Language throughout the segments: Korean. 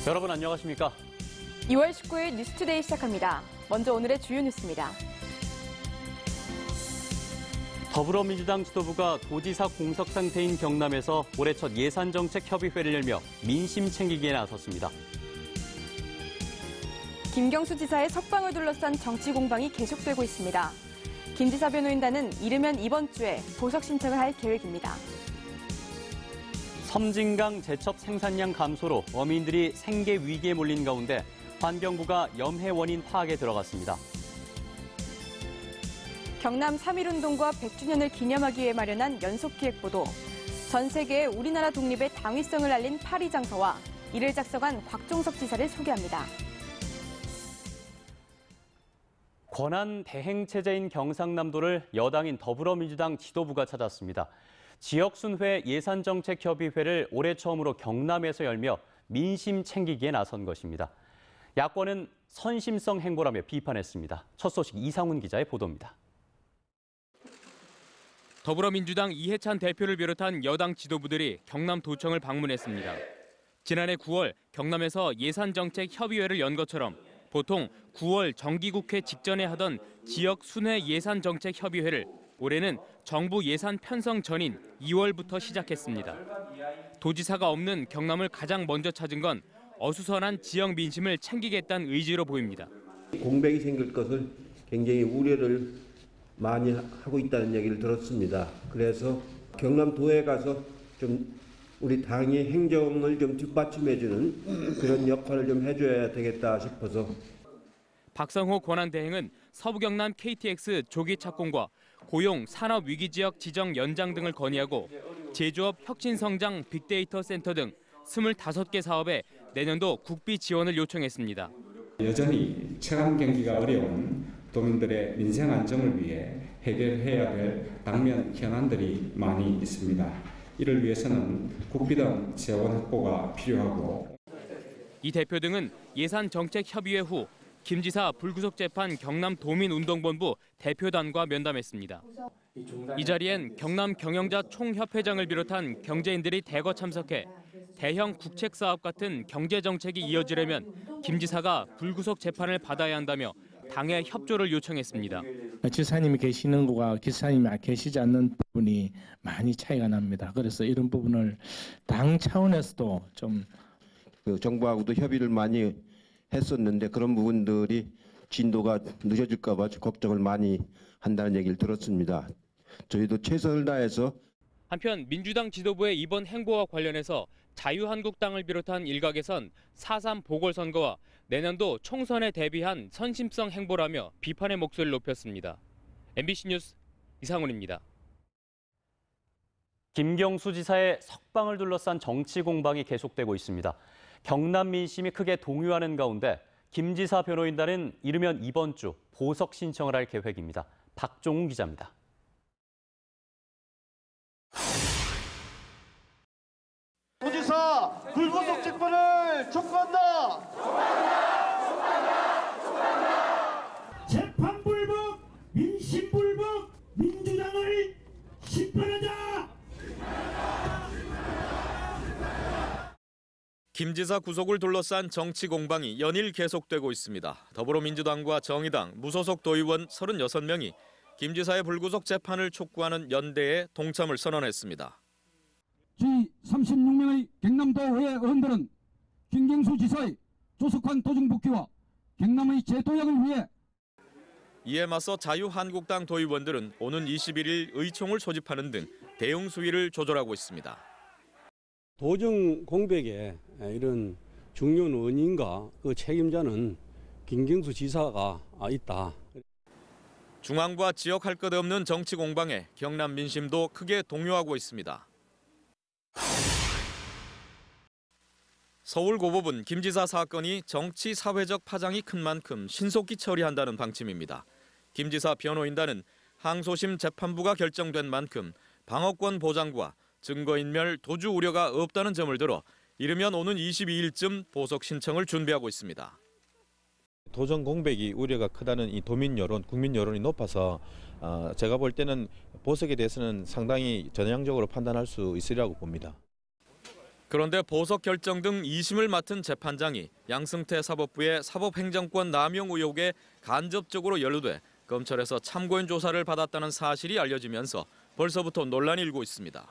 여러분 안녕하십니까? 2월 19일 뉴스투데이 시작합니다. 먼저 오늘의 주요 뉴스입니다. 더불어민주당 지도부가 도지사 공석 상태인 경남에서 올해 첫 예산정책협의회를 열며 민심 챙기기에 나섰습니다. 김경수 지사의 석방을 둘러싼 정치 공방이 계속되고 있습니다. 김 지사 변호인단은 이르면 이번 주에 보석 신청을 할 계획입니다. 섬진강 제첩 생산량 감소로 어민들이 생계 위기에 몰린 가운데 환경부가 염해 원인 파악에 들어갔습니다. 경남 3.1운동과 100주년을 기념하기 위해 마련한 연속기획보도, 전 세계에 우리나라 독립의 당위성을 알린 파리장서와 이를 작성한 곽종석 지사를 소개합니다. 권한 대행체제인 경상남도를 여당인 더불어민주당 지도부가 찾았습니다. 지역순회 예산정책협의회를 올해 처음으로 경남에서 열며 민심 챙기기에 나선 것입니다. 야권은 선심성 행보라며 비판했습니다. 첫 소식 이상훈 기자의 보도입니다. 더불어민주당 이해찬 대표를 비롯한 여당 지도부들이 경남도청을 방문했습니다. 지난해 9월 경남에서 예산정책협의회를 연 것처럼 보통 9월 정기국회 직전에 하던 지역순회 예산정책협의회를 올해는 정부 예산 편성 전인 2월부터 시작했습니다. 도지사가 없는 경남을 가장 먼저 찾은 건 어수선한 지역 민심을 챙기겠다는 의지로 보입니다. 공백이 생길 것을 굉장히 우려를 많이 하고 있다는 얘기를 들었습니다. 그래서 경남도에 가서 좀 우리 당의 행정을 좀 뒷받침해주는 그런 역할을 좀 해줘야 되겠다 싶어서. 박성호 권한대행은 서부경남 KTX 조기 착공과 고용 산업위기지역 지정 연장 등을 건의하고 제조업 혁신성장 빅데이터 센터 등 25개 사업에 내년도 국비 지원을 요청했습니다. 여전히 체감 경기가 어려운 도민들의 민생 안정을 위해 해결해야 될 당면 현안들이 많이 있습니다. 이를 위해서는 국비 등 재원 확보가 필요하고. 이 대표 등은 예산정책협의회 후 김 지사 불구속 재판 경남도민운동본부 대표단과 면담했습니다. 이 자리엔 경남 경영자 총협회장을 비롯한 경제인들이 대거 참석해 대형 국책사업 같은 경제정책이 이어지려면 김 지사가 불구속 재판을 받아야 한다며 당의 협조를 요청했습니다. 지사님이 계시는 곳과 기사님이 계시지 않는 부분이 많이 차이가 납니다. 그래서 이런 부분을 당 차원에서도 좀 정부하고도 협의를 많이 했었는데 그런 부분들이 진도가 늦어질까 봐 걱정을 많이 한다는 얘기를 들었습니다. 저희도 최선을 다해서. 한편 민주당 지도부의 이번 행보와 관련해서 자유한국당을 비롯한 일각에선 4.3 보궐선거와 내년도 총선에 대비한 선심성 행보라며 비판의 목소리를 높였습니다. MBC 뉴스 이상훈입니다. 김경수 지사의 석방을 둘러싼 정치 공방이 계속되고 있습니다. 경남 민심이 크게 동요하는 가운데 김 지사 변호인단은 이르면 이번 주 보석 신청을 할 계획입니다. 박종훈 기자입니다. 도지사 불구속 재판을 촉구한다. 재판 불복, 민심 불복, 민주당을 심판하자. 김 지사 구속을 둘러싼 정치 공방이 연일 계속되고 있습니다. 더불어민주당과 정의당, 무소속 도의원 36명이 김 지사의 불구속 재판을 촉구하는 연대에 동참을 선언했습니다. 제36명의 경남도의회 의원들은 김경수 지사의 조속한 도중 복귀와 경남의 재도약을 위해. 이에 맞서 자유한국당 도의원들은 오는 21일 의총을 소집하는 등 대응 수위를 조절하고 있습니다. 도정 공백에 이런 중요한 원인과 그 책임자는 김경수 지사가 있다. 중앙과 지역 할 것 없는 정치 공방에 경남 민심도 크게 동요하고 있습니다. 서울고법은 김 지사 사건이 정치 사회적 파장이 큰 만큼 신속히 처리한다는 방침입니다. 김 지사 변호인단은 항소심 재판부가 결정된 만큼 방어권 보장과 증거인멸, 도주 우려가 없다는 점을 들어 이르면 오는 22일쯤 보석 신청을 준비하고 있습니다. 도정 공백이 우려가 크다는 이 도민 여론, 국민 여론이 높아서 제가 볼 때는 보석에 대해서는 상당히 전향적으로 판단할 수 있으리라고 봅니다. 그런데 보석 결정 등 2심을 맡은 재판장이 양승태 사법부의 사법행정권 남용 의혹에 간접적으로 연루돼 검찰에서 참고인 조사를 받았다는 사실이 알려지면서 벌써부터 논란이 일고 있습니다.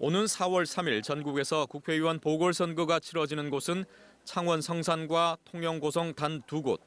오는 4월 3일 전국에서 국회의원 보궐선거가 치러지는 곳은 창원 성산과 통영 고성 단 2곳.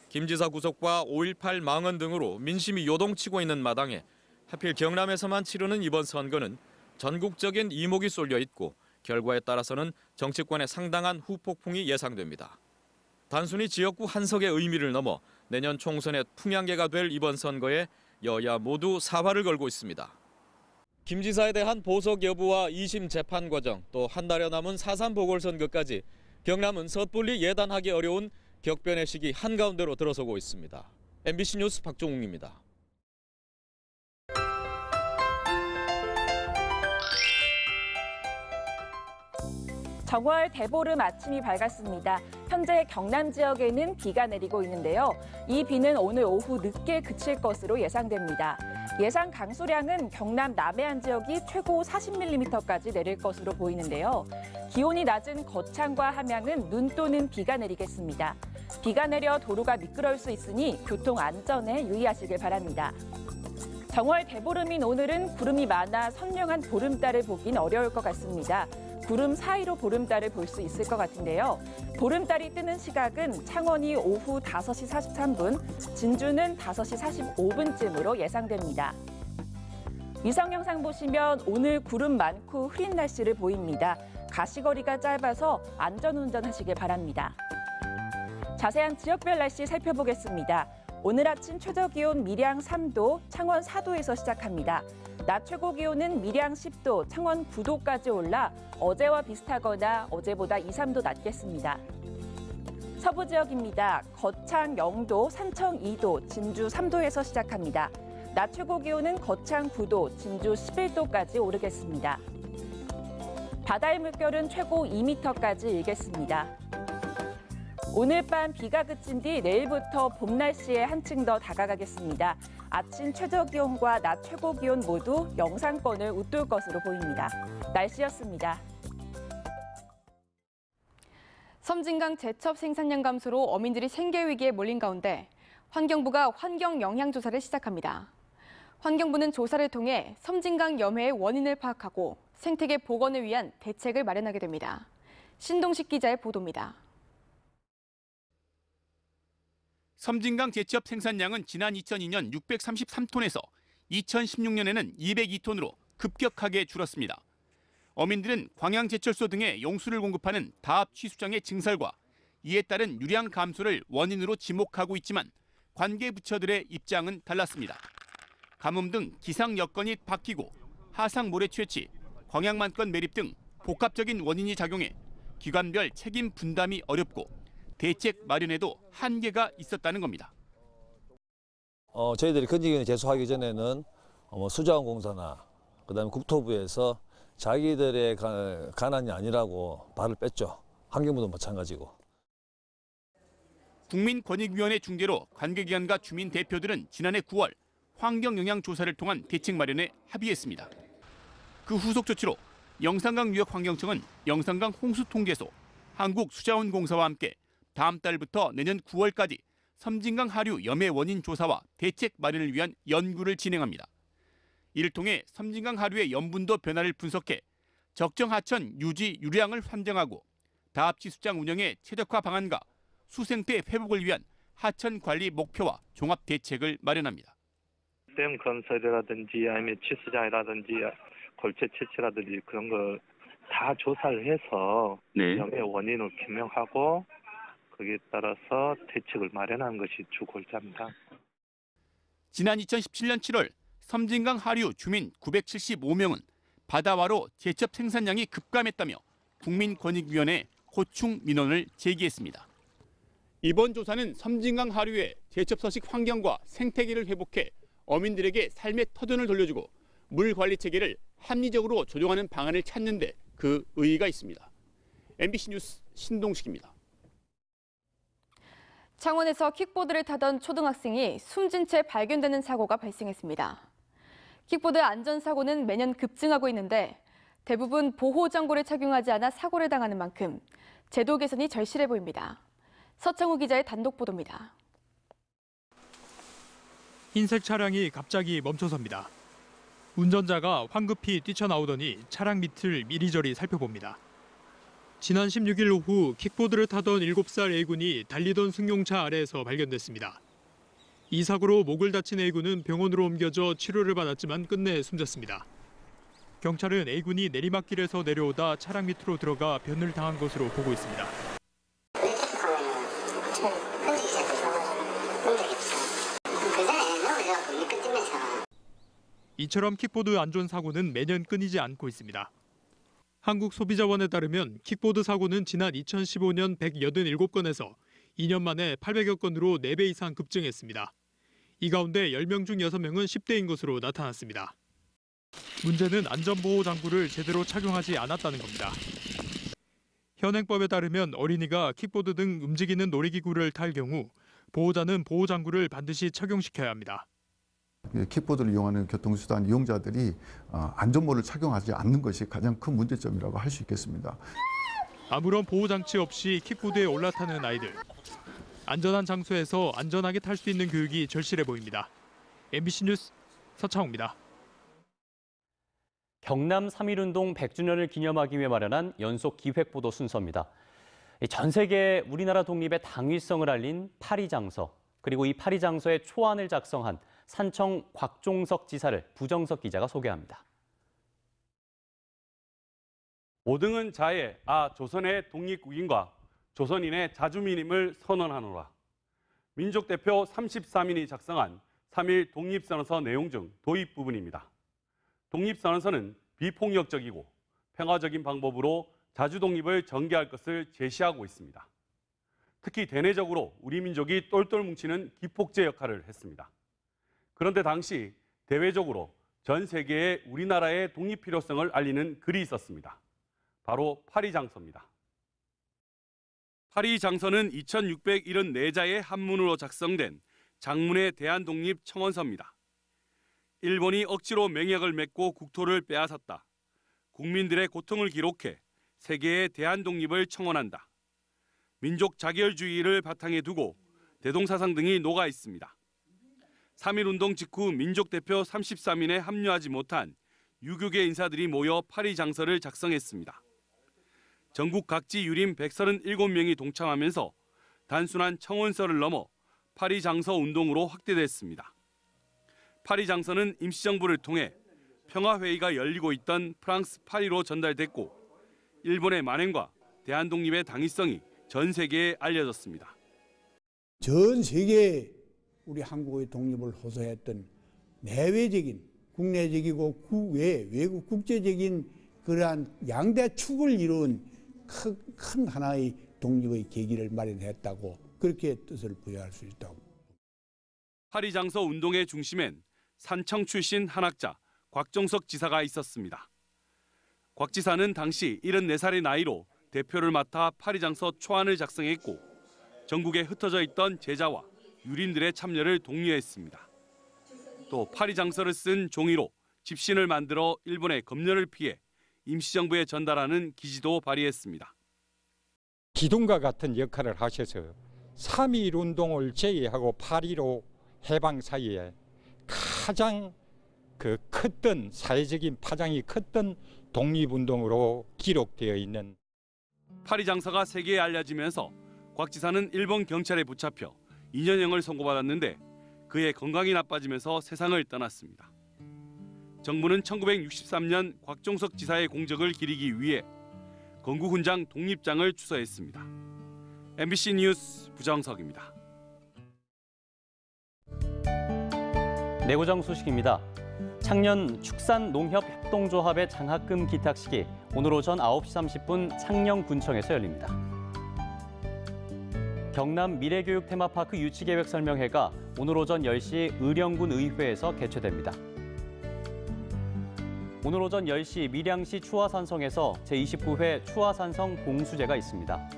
김 지사 구속과 5.18 망언 등으로 민심이 요동치고 있는 마당에 하필 경남에서만 치르는 이번 선거는 전국적인 이목이 쏠려 있고 결과에 따라서는 정치권에 상당한 후폭풍이 예상됩니다. 단순히 지역구 한석의 의미를 넘어 내년 총선의 풍향계가 될 이번 선거에 여야 모두 사활을 걸고 있습니다. 김 지사에 대한 보석 여부와 2심 재판 과정, 또 한 달여 남은 4.3 보궐선거까지 경남은 섣불리 예단하기 어려운 격변의 시기 한가운데로 들어서고 있습니다. MBC 뉴스 박종욱입니다. 정월 대보름 아침이 밝았습니다. 현재 경남 지역에는 비가 내리고 있는데요. 이 비는 오늘 오후 늦게 그칠 것으로 예상됩니다. 예상 강수량은 경남 남해안 지역이 최고 40mm까지 내릴 것으로 보이는데요. 기온이 낮은 거창과 함양은 눈 또는 비가 내리겠습니다. 비가 내려 도로가 미끄러울 수 있으니 교통 안전에 유의하시길 바랍니다. 정월 대보름인 오늘은 구름이 많아 선명한 보름달을 보긴 어려울 것 같습니다. 구름 사이로 보름달을 볼 수 있을 것 같은데요. 보름달이 뜨는 시각은 창원이 오후 5시 43분, 진주는 5시 45분쯤으로 예상됩니다. 위성 영상 보시면 오늘 구름 많고 흐린 날씨를 보입니다. 가시거리가 짧아서 안전운전하시길 바랍니다. 자세한 지역별 날씨 살펴보겠습니다. 오늘 아침 최저기온 밀양 3도, 창원 4도에서 시작합니다. 낮 최고 기온은 밀양 10도, 창원 9도까지 올라 어제와 비슷하거나 어제보다 2, 3도 낮겠습니다. 서부 지역입니다. 거창 0도, 산청 2도, 진주 3도에서 시작합니다. 낮 최고 기온은 거창 9도, 진주 11도까지 오르겠습니다. 바다의 물결은 최고 2m까지 일겠습니다. 오늘 밤 비가 그친 뒤 내일부터 봄 날씨에 한층 더 다가가겠습니다. 아침 최저 기온과 낮 최고 기온 모두 영상권을 웃돌 것으로 보입니다. 날씨였습니다. 섬진강 제첩 생산량 감소로 어민들이 생계 위기에 몰린 가운데 환경부가 환경 영향 조사를 시작합니다. 환경부는 조사를 통해 섬진강 염해의 원인을 파악하고 생태계 복원을 위한 대책을 마련하게 됩니다. 신동식 기자의 보도입니다. 섬진강 제첩 생산량은 지난 2002년 633톤에서 2016년에는 202톤으로 급격하게 줄었습니다. 어민들은 광양제철소 등의 용수를 공급하는 다합 취수장의 증설과 이에 따른 유량 감소를 원인으로 지목하고 있지만 관계 부처들의 입장은 달랐습니다. 가뭄 등 기상 여건이 바뀌고 하상 모래 채취, 광양만권 매립 등 복합적인 원인이 작용해 기관별 책임 분담이 어렵고 대책 마련에도 한계가 있었다는 겁니다. 저희들이 건지기를 제소하기 전에는 수자원공사나 그다음에 국토부에서 자기들의 가난이 아니라고 발을 뺐죠. 환경부도 마찬가지고. 국민권익위원회 중재로 관계기관과 주민 대표들은 지난해 9월 환경영향조사를 통한 대책 마련에 합의했습니다. 그 후속 조치로 영산강유역환경청은 영산강 홍수통제소, 한국수자원공사와 함께 다음 달부터 내년 9월까지 섬진강 하류 염해 원인 조사와 대책 마련을 위한 연구를 진행합니다. 이를 통해 섬진강 하류의 염분도 변화를 분석해 적정 하천 유지 유량을 판정하고 다합치수장 운영의 최적화 방안과 수생태 회복을 위한 하천 관리 목표와 종합 대책을 마련합니다. 댐 건설이라든지 아니면 치수장이라든지 골체 채취라든지 그런 거 다 조사를 해서 염해 원인을 규명하고 거기에 따라서 대책을 마련하는 것이 주 골자입니다. 지난 2017년 7월 섬진강 하류 주민 975명은 바다와로 제첩 생산량이 급감했다며 국민권익위원회에 호충 민원을 제기했습니다. 이번 조사는 섬진강 하류의 제첩 서식 환경과 생태계를 회복해 어민들에게 삶의 터전을 돌려주고 물 관리 체계를 합리적으로 조정하는 방안을 찾는 데 그 의의가 있습니다. MBC 뉴스 신동식입니다. 창원에서 킥보드를 타던 초등학생이 숨진 채 발견되는 사고가 발생했습니다. 킥보드 안전사고는 매년 급증하고 있는데 대부분 보호장구를 착용하지 않아 사고를 당하는 만큼 제도 개선이 절실해 보입니다. 서창우 기자의 단독 보도입니다. 흰색 차량이 갑자기 멈춰섭니다. 운전자가 황급히 뛰쳐나오더니 차량 밑을 이리저리 살펴봅니다. 지난 16일 오후 킥보드를 타던 7살 A군이 달리던 승용차 아래에서 발견됐습니다. 이 사고로 목을 다친 A군은 병원으로 옮겨져 치료를 받았지만 끝내 숨졌습니다. 경찰은 A군이 내리막길에서 내려오다 차량 밑으로 들어가 변을 당한 것으로 보고 있습니다. 이처럼 킥보드 안전사고는 매년 끊이지 않고 있습니다. 한국소비자원에 따르면 킥보드 사고는 지난 2015년 187건에서 2년 만에 800여 건으로 4배 이상 급증했습니다. 이 가운데 10명 중 6명은 10대인 것으로 나타났습니다. 문제는 안전보호장구를 제대로 착용하지 않았다는 겁니다. 현행법에 따르면 어린이가 킥보드 등 움직이는 놀이기구를 탈 경우 보호자는 보호장구를 반드시 착용시켜야 합니다. 킥보드를 이용하는 교통수단 이용자들이 안전모를 착용하지 않는 것이 가장 큰 문제점이라고 할 수 있겠습니다. 아무런 보호장치 없이 킥보드에 올라타는 아이들. 안전한 장소에서 안전하게 탈 수 있는 교육이 절실해 보입니다. MBC 뉴스 서창우입니다. 경남 3.1운동 100주년을 기념하기 위해 마련한 연속 기획보도 순서입니다. 전 세계 우리나라 독립의 당위성을 알린 파리장서, 그리고 이 파리장서의 초안을 작성한 산청 곽종석 지사를 부정석 기자가 소개합니다. 5등은 자의 조선의 독립국인과 조선인의 자주민임을 선언하노라. 민족대표 33인이 작성한 3.1 독립선언서 내용 중 도입 부분입니다. 독립선언서는 비폭력적이고 평화적인 방법으로 자주독립을 전개할 것을 제시하고 있습니다. 특히 대내적으로 우리 민족이 똘똘 뭉치는 기폭제 역할을 했습니다. 그런데 당시 대외적으로 전 세계에 우리나라의 독립 필요성을 알리는 글이 있었습니다. 바로 파리장서입니다. 파리장서는 2674자의 한문으로 작성된 장문의 대한독립청원서입니다. 일본이 억지로 맹약을 맺고 국토를 빼앗았다. 국민들의 고통을 기록해 세계의 대한독립을 청원한다. 민족 자결주의를 바탕에 두고 대동사상 등이 녹아 있습니다. 3.1운동 직후 민족대표 33인에 합류하지 못한 유교계 인사들이 모여 파리장서를 작성했습니다. 전국 각지 유림 137명이 동참하면서 단순한 청원서를 넘어 파리장서 운동으로 확대됐습니다. 파리장서는 임시정부를 통해 평화회의가 열리고 있던 프랑스 파리로 전달됐고 일본의 만행과 대한독립의 당위성이 전 세계에 알려졌습니다. 전 세계에 우리 한국의 독립을 호소했던 내외적인, 국내적이고 외국 국제적인 그러한 양대 축을 이룬 큰 하나의 독립의 계기를 마련했다고 그렇게 뜻을 부여할 수 있다고. 파리장서 운동의 중심엔 산청 출신 한학자 곽종석 지사가 있었습니다. 곽 지사는 당시 74살의 나이로 대표를 맡아 파리장서 초안을 작성했고 전국에 흩어져 있던 제자와 유림들의 참여를 독려했습니다. 또 파리장서를 쓴 종이로 집신을 만들어 일본의 검열을 피해 임시정부에 전달하는 기지도 발휘했습니다. 기둥과 같은 역할을 하셔서 3.1 운동을 제외하고 8.15 해방 사이에 가장 컸던 사회적인 파장이 컸던 독립운동으로 기록되어 있는 파리장서가 세계에 알려지면서 곽 지사는 일본 경찰에 붙잡혀 2년형을 선고받았는데 그의 건강이 나빠지면서 세상을 떠났습니다. 정부는 1963년 곽종석 지사의 공적을 기리기 위해 건국훈장 독립장을 추서했습니다. MBC 뉴스 부정석입니다. 내고장 소식입니다. 창녕 축산농협협동조합의 장학금 기탁식이 오늘 오전 9시 30분 창녕군청에서 열립니다. 경남 미래교육 테마파크 유치계획 설명회가 오늘 오전 10시 의령군 의회에서 개최됩니다. 오늘 오전 10시 밀양시 추화산성에서 제29회 추화산성 공수제가 있습니다.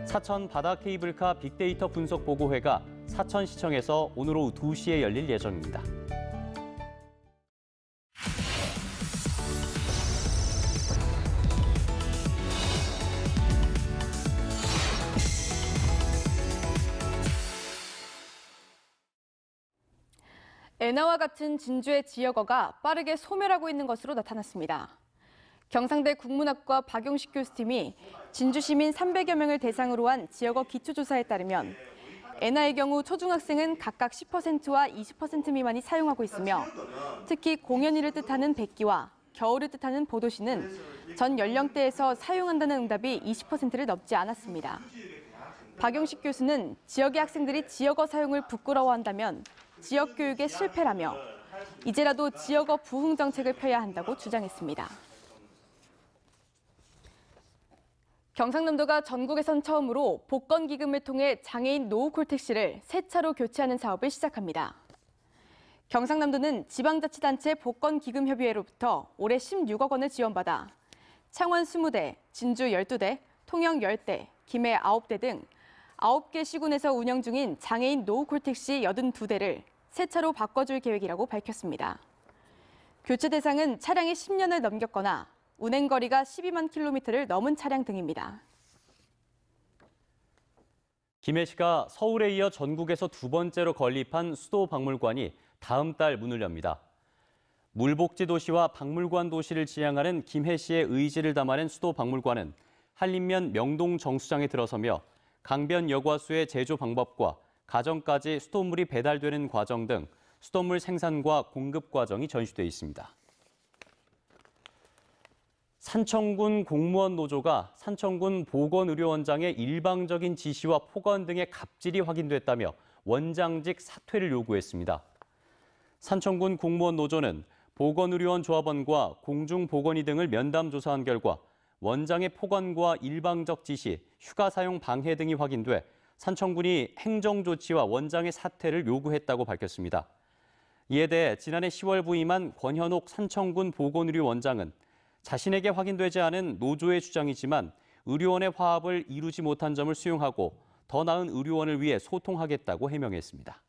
사천 바다 케이블카 빅데이터 분석 보고회가 사천시청에서 오늘 오후 2시에 열릴 예정입니다. 애나와 같은 진주의 지역어가 빠르게 소멸하고 있는 것으로 나타났습니다. 경상대 국문학과 박용식 교수팀이 진주 시민 300여 명을 대상으로 한 지역어 기초조사에 따르면 애나의 경우 초중학생은 각각 10%와 20% 미만이 사용하고 있으며 특히 공연일을 뜻하는 백기와 겨울을 뜻하는 보도시는 전 연령대에서 사용한다는 응답이 20%를 넘지 않았습니다. 박용식 교수는 지역의 학생들이 지역어 사용을 부끄러워한다면 지역 교육의 실패라며 이제라도 지역어 부흥 정책을 펴야 한다고 주장했습니다. 경상남도가 전국에선 처음으로 복권기금을 통해 장애인 노후 콜택시를 새 차로 교체하는 사업을 시작합니다. 경상남도는 지방자치단체 복권기금협의회로부터 올해 16억 원을 지원받아 창원 20대, 진주 12대, 통영 10대, 김해 9대 등 9개 시군에서 운영 중인 장애인 노후 콜택시 82대를 새 차로 바꿔줄 계획이라고 밝혔습니다. 교체 대상은 차량이 10년을 넘겼거나 운행거리가 12만 킬로미터를 넘은 차량 등입니다. 김해시가 서울에 이어 전국에서 두 번째로 건립한 수도 박물관이 다음 달 문을 엽니다. 물복지 도시와 박물관 도시를 지향하는 김해시의 의지를 담아낸 수도 박물관은 한림면 명동 정수장에 들어서며 강변 여과수의 제조 방법과 가정까지 수돗물이 배달되는 과정 등 수돗물 생산과 공급 과정이 전시돼 있습니다. 산청군 공무원 노조가 산청군 보건의료원장의 일방적인 지시와 폭언 등의 갑질이 확인됐다며 원장직 사퇴를 요구했습니다. 산청군 공무원 노조는 보건의료원 조합원과 공중보건의 등을 면담 조사한 결과 원장의 폭언과 일방적 지시, 휴가 사용 방해 등이 확인돼 산청군이 행정조치와 원장의 사퇴를 요구했다고 밝혔습니다. 이에 대해 지난해 10월 부임한 권현옥 산청군 보건의료원장은 자신에게 확인되지 않은 노조의 주장이지만 의료원의 화합을 이루지 못한 점을 수용하고 더 나은 의료원을 위해 소통하겠다고 해명했습니다.